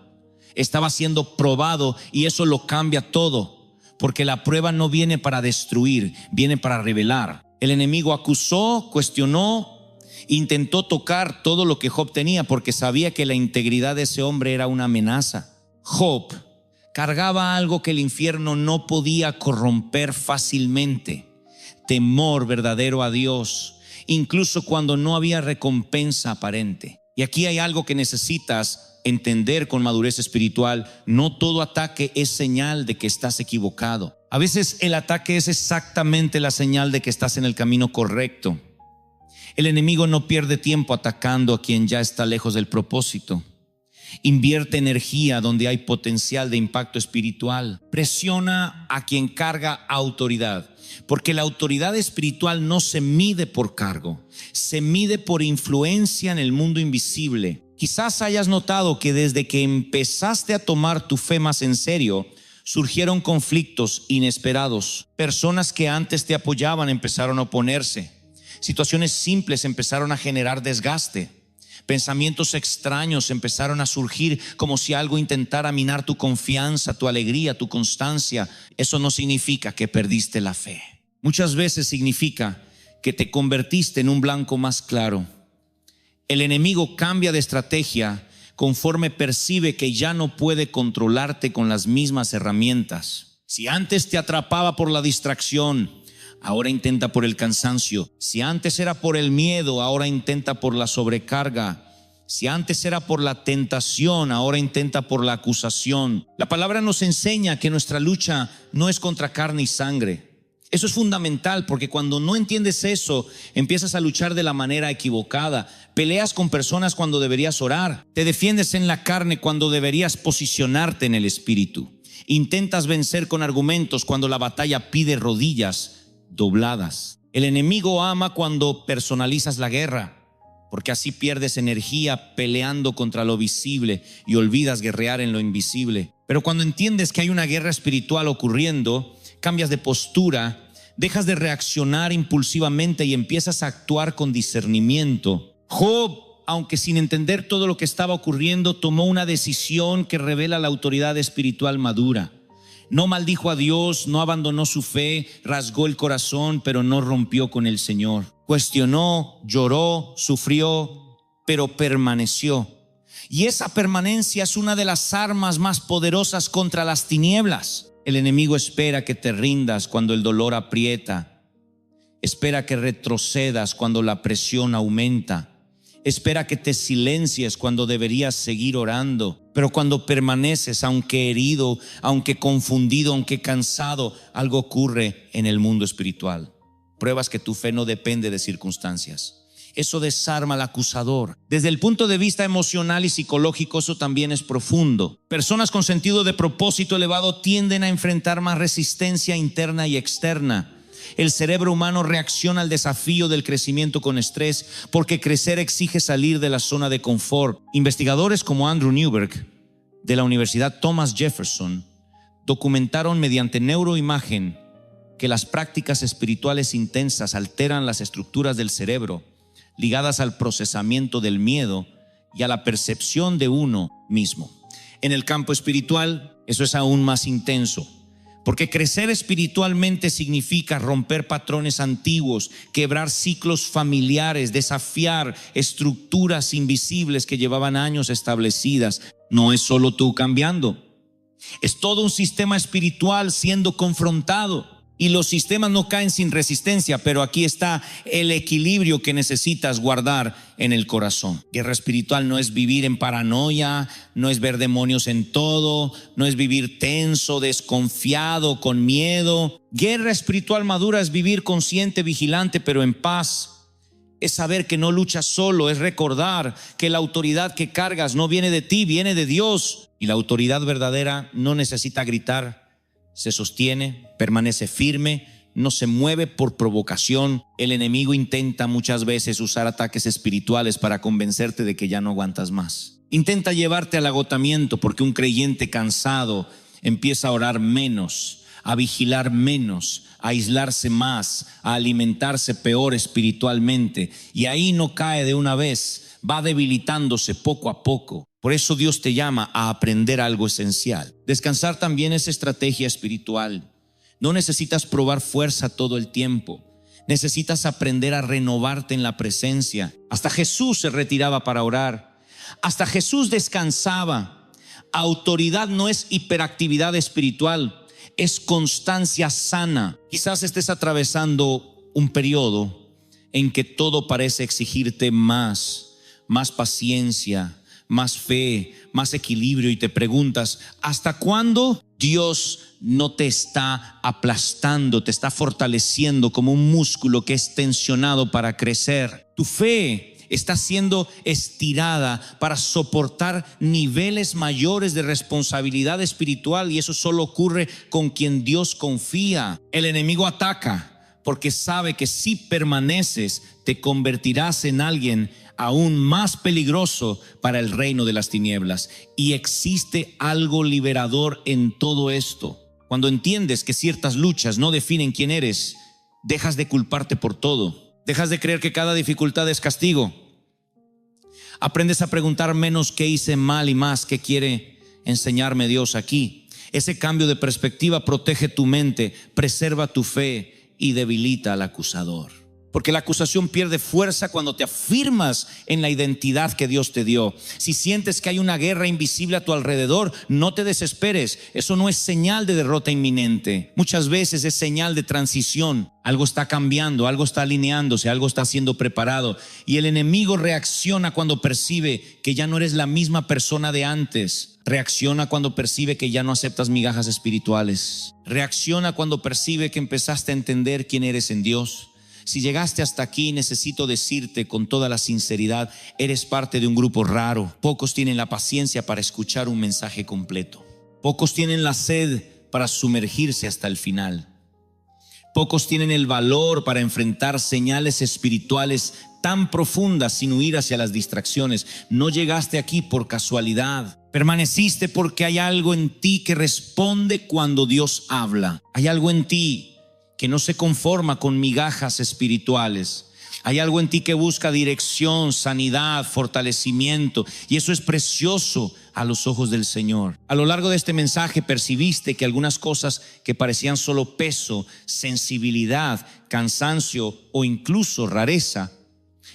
estaba siendo probado, y eso lo cambia todo. Porque la prueba no viene para destruir, viene para revelar. El enemigo acusó, cuestionó, intentó tocar todo lo que Job tenía porque sabía que la integridad de ese hombre era una amenaza. Job cargaba algo que el infierno no podía corromper fácilmente: temor verdadero a Dios, incluso cuando no había recompensa aparente. Y aquí hay algo que necesitas entender con madurez espiritual. No todo ataque es señal de que estás equivocado. A veces el ataque es exactamente la señal de que estás en el camino correcto. El enemigo no pierde tiempo atacando a quien ya está lejos del propósito. Invierte energía donde hay potencial de impacto espiritual. Presiona a quien carga autoridad, porque la autoridad espiritual no se mide por cargo, se mide por influencia en el mundo invisible. Quizás hayas notado que desde que empezaste a tomar tu fe más en serio, surgieron conflictos inesperados. Personas que antes te apoyaban empezaron a oponerse. Situaciones simples empezaron a generar desgaste. Pensamientos extraños empezaron a surgir, como si algo intentara minar tu confianza, tu alegría, tu constancia. Eso no significa que perdiste la fe. Muchas veces significa que te convertiste en un blanco más claro. El enemigo cambia de estrategia conforme percibe que ya no puede controlarte con las mismas herramientas. Si antes te atrapaba por la distracción, ahora intenta por el cansancio. Si antes era por el miedo, ahora intenta por la sobrecarga. Si antes era por la tentación, ahora intenta por la acusación. La palabra nos enseña que nuestra lucha no es contra carne y sangre. Eso es fundamental, porque cuando no entiendes eso, empiezas a luchar de la manera equivocada. Peleas con personas cuando deberías orar. Te defiendes en la carne cuando deberías posicionarte en el espíritu. Intentas vencer con argumentos cuando la batalla pide rodillas dobladas. El enemigo ama cuando personalizas la guerra, porque así pierdes energía peleando contra lo visible y olvidas guerrear en lo invisible. Pero cuando entiendes que hay una guerra espiritual ocurriendo, cambias de postura, dejas de reaccionar impulsivamente y empiezas a actuar con discernimiento. Job, aunque sin entender todo lo que estaba ocurriendo, tomó una decisión que revela la autoridad espiritual madura. No maldijo a Dios, no abandonó su fe, rasgó el corazón, pero no rompió con el Señor. Cuestionó, lloró, sufrió, pero permaneció. Y esa permanencia es una de las armas más poderosas contra las tinieblas. El enemigo espera que te rindas cuando el dolor aprieta. Espera que retrocedas cuando la presión aumenta. Espera que te silencies cuando deberías seguir orando. Pero cuando permaneces, aunque herido, aunque confundido, aunque cansado, algo ocurre en el mundo espiritual. Pruebas que tu fe no depende de circunstancias. Eso desarma al acusador. Desde el punto de vista emocional y psicológico, eso también es profundo. Personas con sentido de propósito elevado tienden a enfrentar más resistencia interna y externa. El cerebro humano reacciona al desafío del crecimiento con estrés, porque crecer exige salir de la zona de confort. Investigadores como Andrew Newberg de la Universidad Thomas Jefferson documentaron mediante neuroimagen que las prácticas espirituales intensas alteran las estructuras del cerebro ligadas al procesamiento del miedo y a la percepción de uno mismo. En el campo espiritual, Eso es aún más intenso. Porque crecer espiritualmente significa romper patrones antiguos, quebrar ciclos familiares, desafiar estructuras invisibles que llevaban años establecidas. No es solo tú cambiando, es todo un sistema espiritual siendo confrontado. Y los sistemas no caen sin resistencia, pero aquí está el equilibrio que necesitas guardar en el corazón. Guerra espiritual no es vivir en paranoia, no es ver demonios en todo, no es vivir tenso, desconfiado, con miedo. Guerra espiritual madura es vivir consciente, vigilante, pero en paz. Es saber que no luchas solo, es recordar que la autoridad que cargas no viene de ti, viene de Dios. Y la autoridad verdadera no necesita gritar. Se sostiene, permanece firme, no se mueve por provocación. El enemigo intenta muchas veces usar ataques espirituales para convencerte de que ya no aguantas más. Intenta llevarte al agotamiento, porque un creyente cansado empieza a orar menos, a vigilar menos, a aislarse más, a alimentarse peor espiritualmente, y ahí no cae de una vez, va debilitándose poco a poco. Por eso Dios te llama a aprender algo esencial. Descansar también es estrategia espiritual. No necesitas probar fuerza todo el tiempo. Necesitas aprender a renovarte en la presencia. Hasta Jesús se retiraba para orar. Hasta Jesús descansaba. Autoridad no es hiperactividad espiritual, es constancia sana. Quizás estés atravesando un periodo en que todo parece exigirte más paciencia, más fe, más equilibrio, y te preguntas, ¿hasta cuándo? Dios no te está aplastando, te está fortaleciendo como un músculo que es tensionado para crecer. Tu fe está siendo estirada para soportar niveles mayores de responsabilidad espiritual, y eso solo ocurre con quien Dios confía. El enemigo ataca porque sabe que si permaneces te convertirás en alguien aún más peligroso para el reino de las tinieblas. Y existe algo liberador en todo esto. Cuando entiendes que ciertas luchas no definen quién eres, dejas de culparte por todo. Dejas de creer que cada dificultad es castigo. Aprendes a preguntar menos qué hice mal y más qué quiere enseñarme Dios aquí. Ese cambio de perspectiva protege tu mente, preserva tu fe y debilita al acusador. Porque la acusación pierde fuerza cuando te afirmas en la identidad que Dios te dio. Si sientes que hay una guerra invisible a tu alrededor, no te desesperes. Eso no es señal de derrota inminente. Muchas veces es señal de transición. Algo está cambiando, algo está alineándose, algo está siendo preparado. Y el enemigo reacciona cuando percibe que ya no eres la misma persona de antes. Reacciona cuando percibe que ya no aceptas migajas espirituales. Reacciona cuando percibe que empezaste a entender quién eres en Dios. Si llegaste hasta aquí, necesito decirte con toda la sinceridad, eres parte de un grupo raro. Pocos tienen la paciencia para escuchar un mensaje completo. Pocos tienen la sed para sumergirse hasta el final. Pocos tienen el valor para enfrentar señales espirituales tan profundas sin huir hacia las distracciones. No llegaste aquí por casualidad. Permaneciste porque hay algo en ti que responde cuando Dios habla. Hay algo en ti que no se conforma con migajas espirituales. Hay algo en ti que busca dirección, sanidad, fortalecimiento, y eso es precioso a los ojos del Señor. A lo largo de este mensaje percibiste que algunas cosas que parecían solo peso, sensibilidad, cansancio o incluso rareza,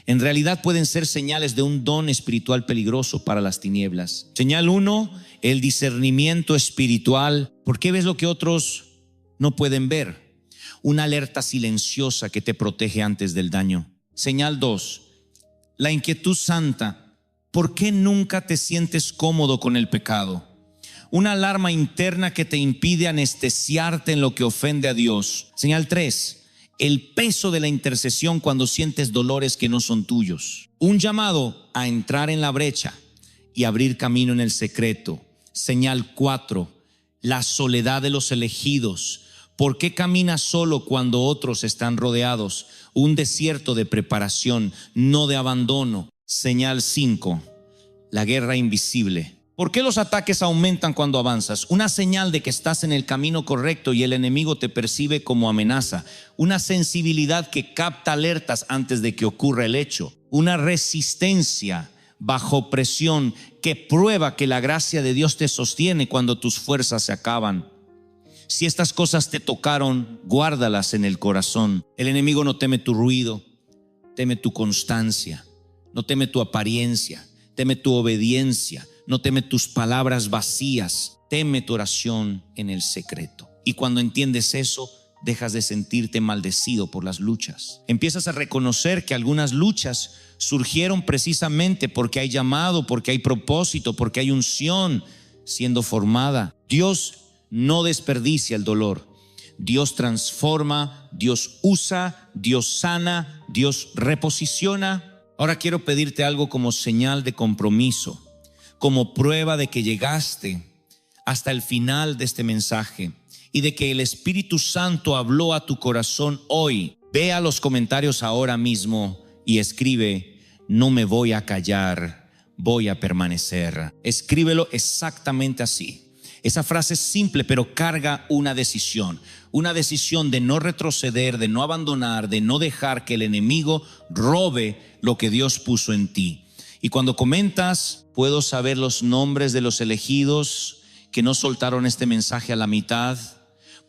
en realidad pueden ser señales de un don espiritual peligroso para las tinieblas. Señal 1, el discernimiento espiritual. ¿Por qué ves lo que otros no pueden ver? Una alerta silenciosa que te protege antes del daño. Señal 2, la inquietud santa. ¿Por qué nunca te sientes cómodo con el pecado? Una alarma interna que te impide anestesiarte en lo que ofende a Dios. Señal 3, el peso de la intercesión cuando sientes dolores que no son tuyos. Un llamado a entrar en la brecha y abrir camino en el secreto. Señal 4, la soledad de los elegidos. ¿Por qué caminas solo cuando otros están rodeados? Un desierto de preparación, no de abandono. Señal 5, la guerra invisible. ¿Por qué los ataques aumentan cuando avanzas? Una señal de que estás en el camino correcto y el enemigo te percibe como amenaza. Una sensibilidad que capta alertas antes de que ocurra el hecho. Una resistencia, bajo presión, que prueba que la gracia de Dios te sostiene cuando tus fuerzas se acaban. Si estas cosas te tocaron, guárdalas en el corazón. El enemigo no teme tu ruido, teme tu constancia, no teme tu apariencia, teme tu obediencia, no teme tus palabras vacías, teme tu oración en el secreto. Y cuando entiendes eso, dejas de sentirte maldecido por las luchas. Empiezas a reconocer que algunas luchas surgieron precisamente porque hay llamado, porque hay propósito, porque hay unción siendo formada. Dios no desperdicia el dolor. Dios transforma, Dios usa, Dios sana, Dios reposiciona. Ahora quiero pedirte algo como señal de compromiso, como prueba de que llegaste hasta el final de este mensaje y de que el Espíritu Santo habló a tu corazón hoy. Ve a los comentarios ahora mismo y escribe: no me voy a callar, voy a permanecer. Escríbelo exactamente así. Esa frase es simple, pero carga una decisión de no retroceder, de no abandonar, de no dejar que el enemigo robe lo que Dios puso en ti. Y cuando comentas: puedo saber los nombres de los elegidos que no soltaron este mensaje a la mitad.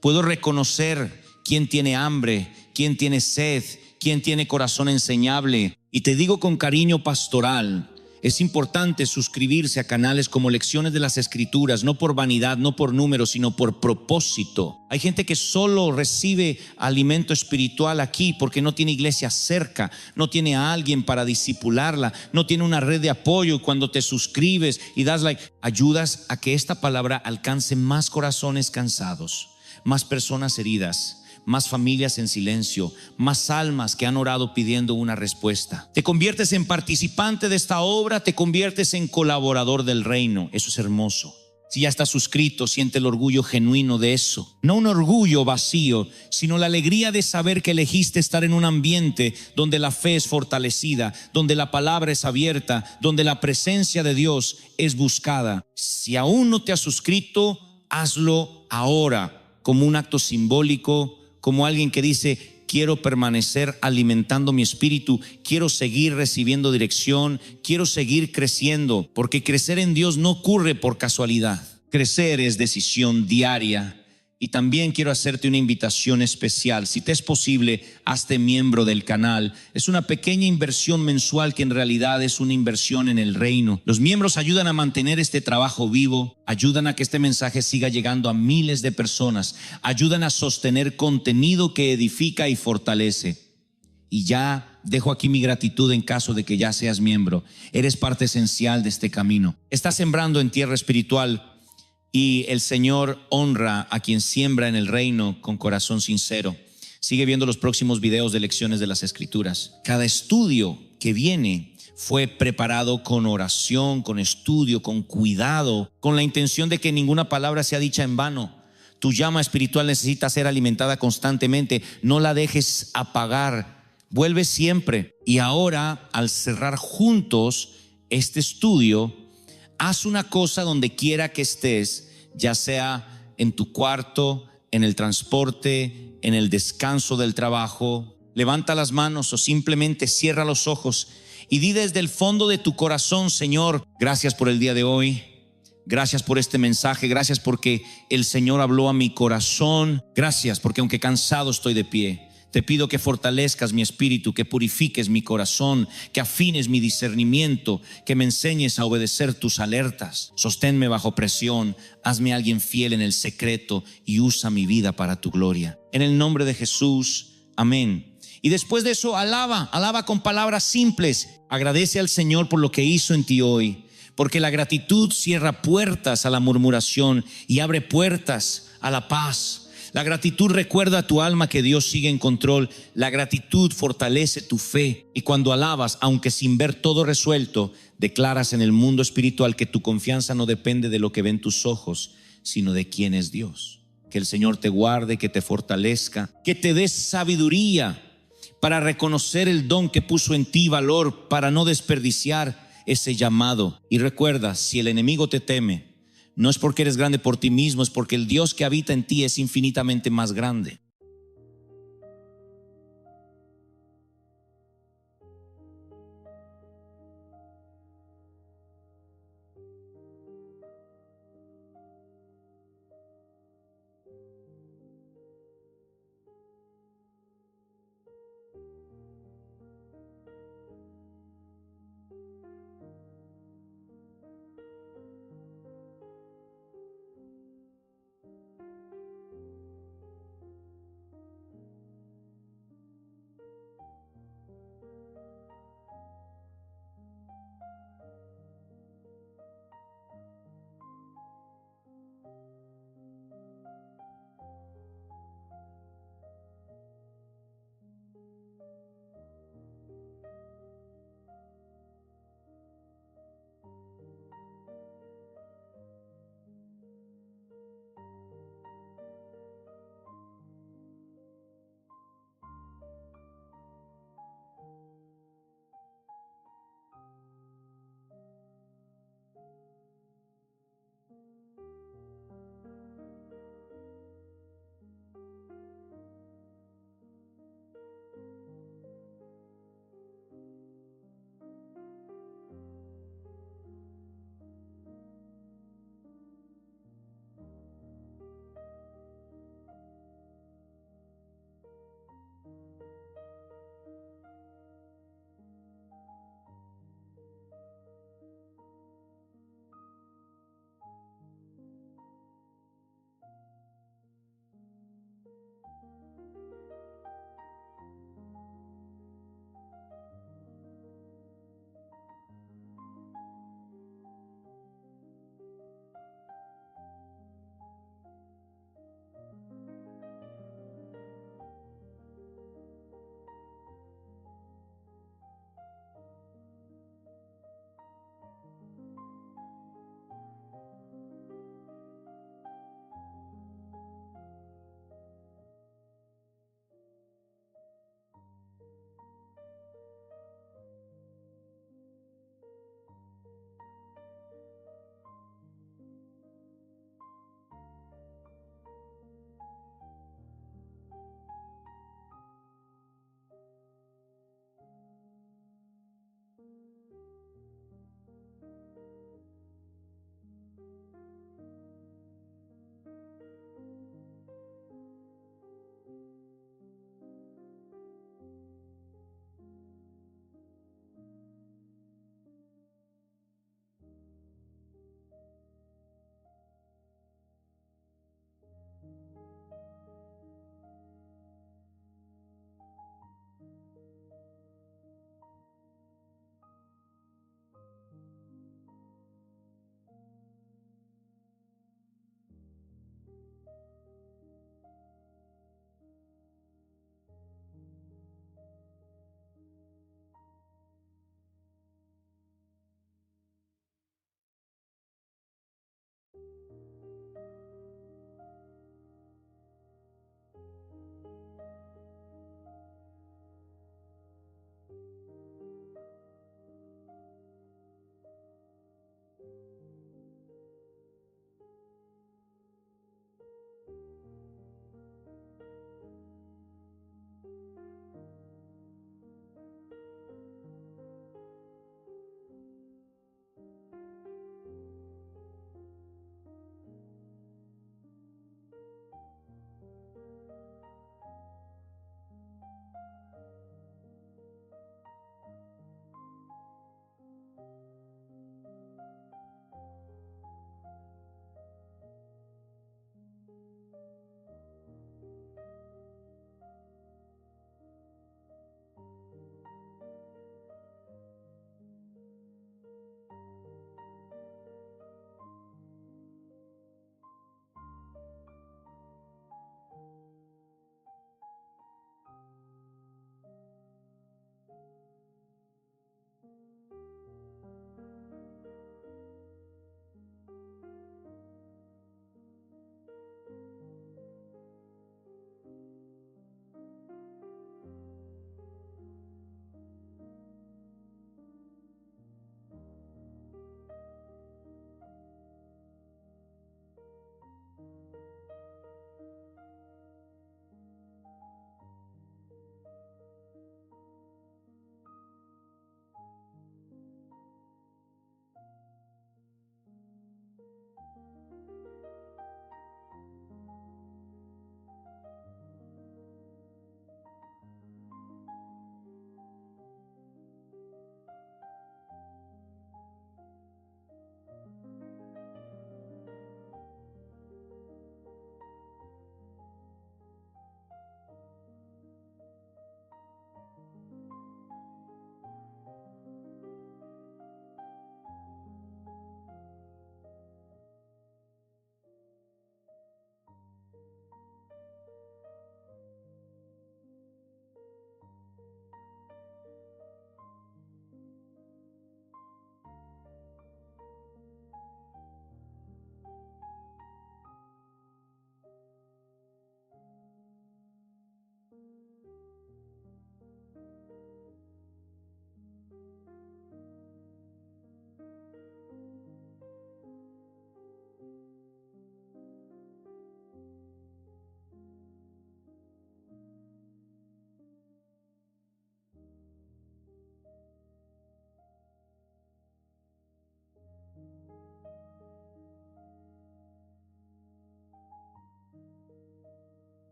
Puedo reconocer quién tiene hambre, quién tiene sed, quién tiene corazón enseñable. Y te digo con cariño pastoral, es importante suscribirse a canales como Lecciones de las Escrituras, no por vanidad, no por números, sino por propósito. Hay gente que solo recibe alimento espiritual aquí porque no tiene iglesia cerca, no tiene a alguien para discipularla, no tiene una red de apoyo. Cuando te suscribes y das like, ayudas a que esta palabra alcance más corazones cansados, más personas heridas, más familias en silencio, más almas que han orado pidiendo una respuesta. Te conviertes en participante de esta obra, te conviertes en colaborador del reino. Eso es hermoso. Si ya estás suscrito, siente el orgullo genuino de eso. No un orgullo vacío, sino la alegría de saber que elegiste estar en un ambiente donde la fe es fortalecida, donde la palabra es abierta, donde la presencia de Dios es buscada. Si aún no te has suscrito, hazlo ahora, como un acto simbólico, como alguien que dice: quiero permanecer alimentando mi espíritu, quiero seguir recibiendo dirección, quiero seguir creciendo, porque crecer en Dios no ocurre por casualidad. Crecer es decisión diaria. Y también quiero hacerte una invitación especial. Si te es posible, hazte miembro del canal. Es una pequeña inversión mensual que en realidad es una inversión en el reino. Los miembros ayudan a mantener este trabajo vivo, ayudan a que este mensaje siga llegando a miles de personas, ayudan a sostener contenido que edifica y fortalece. Y ya dejo aquí mi gratitud en caso de que ya seas miembro. Eres parte esencial de este camino. Estás sembrando en tierra espiritual. Y el Señor honra a quien siembra en el reino con corazón sincero. Sigue viendo los próximos videos de Lecciones de las Escrituras. Cada estudio que viene fue preparado con oración, con estudio, con cuidado, con la intención de que ninguna palabra sea dicha en vano. Tu llama espiritual necesita ser alimentada constantemente. No la dejes apagar. Vuelve siempre. Y ahora, al cerrar juntos este estudio, haz una cosa donde quiera que estés, ya sea en tu cuarto, en el transporte, en el descanso del trabajo. Levanta las manos o simplemente cierra los ojos y di desde el fondo de tu corazón: Señor, gracias por el día de hoy. Gracias por este mensaje. Gracias porque el Señor habló a mi corazón. Gracias porque aunque cansado estoy de pie. Te pido que fortalezcas mi espíritu, que purifiques mi corazón, que afines mi discernimiento, que me enseñes a obedecer tus alertas. Sosténme bajo presión, hazme alguien fiel en el secreto y usa mi vida para tu gloria. En el nombre de Jesús, amén. Y después de eso, alaba con palabras simples. Agradece al Señor por lo que hizo en ti hoy, porque la gratitud cierra puertas a la murmuración y abre puertas a la paz. La gratitud recuerda a tu alma que Dios sigue en control. La gratitud fortalece tu fe. Y cuando alabas, aunque sin ver todo resuelto, declaras en el mundo espiritual que tu confianza no depende de lo que ven tus ojos, sino de quién es Dios. Que el Señor te guarde, que te fortalezca, que te dé sabiduría para reconocer el don que puso en ti, valor para no desperdiciar ese llamado. Y recuerda, si el enemigo te teme, no es porque eres grande por ti mismo, es porque el Dios que habita en ti es infinitamente más grande.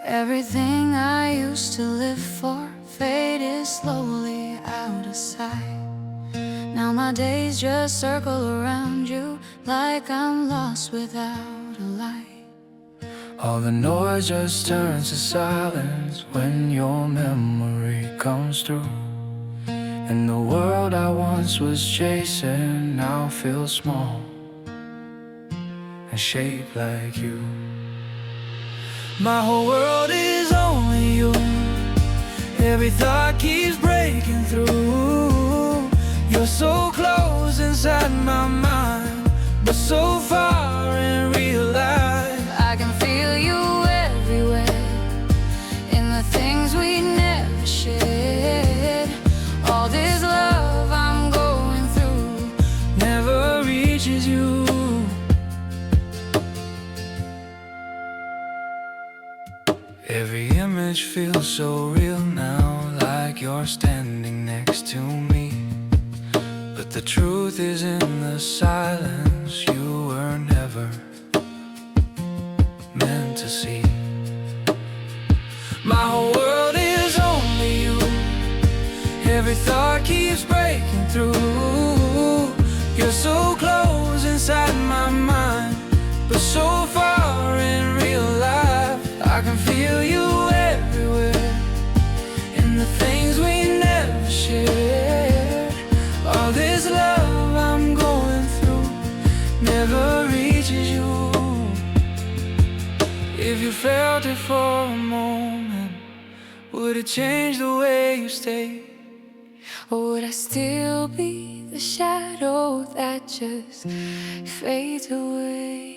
Everything I used to live for faded slowly out of sight. Now my days just circle around you like I'm lost without a light. All the noise just turns to silence when your memory comes through. And the world I once was chasing now feels small and shaped like you. My whole world is only you. Every thought keeps breaking through. You're so close inside my mind, but so far in real life. I can feel you everywhere, in the things we never shared. All this love I'm going through never reaches you. Every image feels so real now, like you're standing next to me. But the truth is in the silence, you were never meant to see. My whole world is only you. Every thought keeps breaking through. You're so close inside my mind, but so far in real life. I can feel you everywhere, in the things we never shared. All this love I'm going through never reaches you. If you felt it for a moment, would it change the way you stay? Or would I still be the shadow that just fades away?